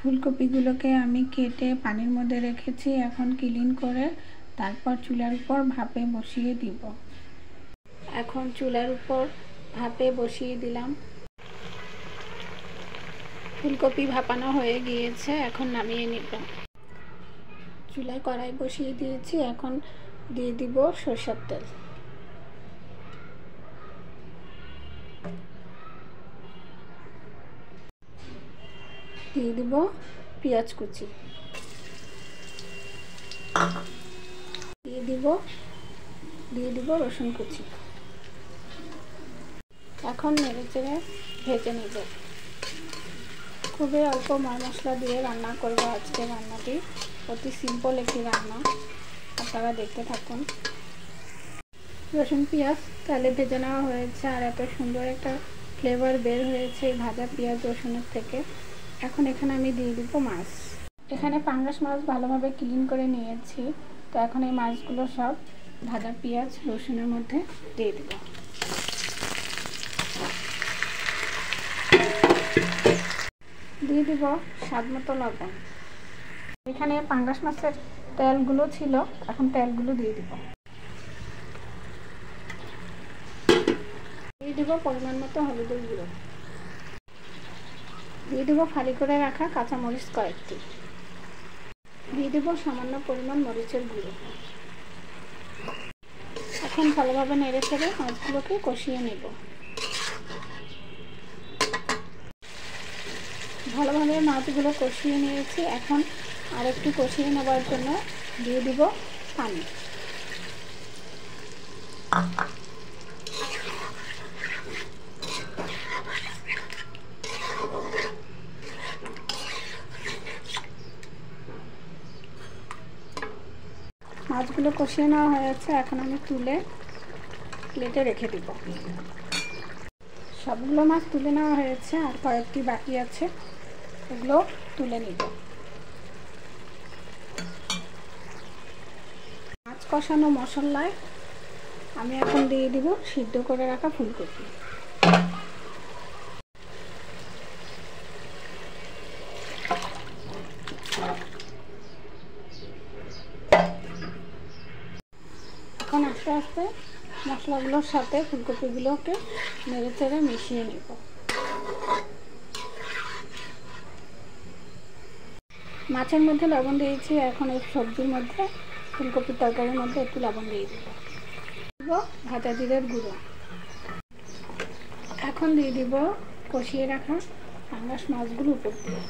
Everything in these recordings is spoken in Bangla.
ফুলকপিগুলোকে আমি কেটে পানির মধ্যে রেখেছি। এখন ক্লিন করে তারপর চুলার উপর ভাপে বসিয়ে দিব। এখন চুলার উপর ভাপে বসিয়ে দিলাম। ফুলকপি ভাপানো হয়ে গিয়েছে, এখন নামিয়ে নিব। চুলায় কড়াই বসিয়ে দিয়েছি, এখন দিয়ে দিব সরষের তেল। দিয়ে দিব পেঁয়াজ কুচি, দিয়ে দিব রসুন কুচি। এখন নেড়েচেড়ে ভেজে নেব। খুবই অল্প মশলা দিয়ে রান্না করব আজকে। রান্নাটি অতি সিম্পল একটি রান্না, আপনারা দেখতে থাকুন। রসুন পেঁয়াজ তেলে ভেজে নেওয়া হয়েছে, আর এত সুন্দর একটা ফ্লেভার বের হয়েছে এই ভাজা পেঁয়াজ রসুনের থেকে। এখন এখানে আমি দিয়ে দিব মাছ। এখানে পাঙ্গাস মাছ ভালোভাবে ক্লিন করে নিয়েছি। তো এখন এই মাছগুলো সব ভাজা পেঁয়াজ রসুনের মধ্যে দিয়ে দেব। দিয়ে দিব স্বাদ মতো লবণ। এখানে পাঙ্গাস মাছের তেলগুলো ছিল, এখন তেলগুলো দিয়ে দিব। দিয়ে দিব পরিমাণ মতো হলুদের গুঁড়ো। দিয়ে দিব ফালি করে রাখা কাঁচামরিচ কয়েকটি। দিয়ে দিব সামান্য পরিমাণ মরিচের গুঁড়ো। এখন ভালোভাবে নেড়ে ছেড়ে মাছগুলোকে কষিয়ে নেব। ভালোভাবে মাছগুলো কষিয়ে নিয়েছি। এখন আর একটু কষিয়ে নেবার জন্য দিয়ে দিব পানি। মাছগুলো কষিয়ে নেওয়া হয়েছে, এখন আমি তুলে প্লেটে রেখে দিব। সবগুলো মাছ তুলে নেওয়া হয়েছে, আর কয়েকটি বাকি আছে, এগুলো তুলে নিব। মাছ কষানো মশলায় আমি এখন দিয়ে দিব সিদ্ধ করে রাখা ফুলকপি। এখন আস্তে আস্তে মশলাগুলোর সাথে ফুলকপিগুলোকে নেড়ে চেড়ে মিশিয়ে নেব। মাছের মধ্যে লবণ দিয়েছি, এখন এই সবজির মধ্যে ফুলকপির তরকারির মধ্যে একটু লবণ দিয়ে দিব। ভাজা জিরের গুঁড়ো। এখন দিয়ে দিব কষিয়ে রাখা পাঙ্গাস মাছগুলো উপর দিয়ে।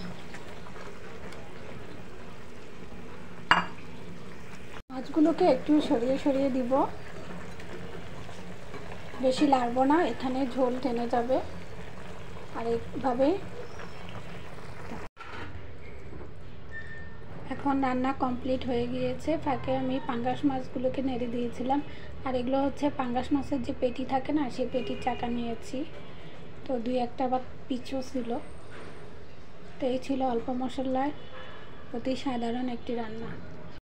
মাছগুলোকে একটু সরিয়ে সরিয়ে দিব, বেশি লাগবো না, এখানে ঝোল টেনে যাবে। আর এইভাবে এখন রান্না কমপ্লিট হয়ে গিয়েছে। ফাঁকে আমি পাঙ্গাস মাছগুলোকে নেড়ে দিয়েছিলাম, আর এগুলো হচ্ছে পাঙ্গাস মাছের যে পেটি থাকে না, সেই পেটির চাকা নিয়েছি। তো দুই একটা বা পিছু ছিল। তো এই ছিল অল্প মশলায় অতি সাধারণ একটি রান্না।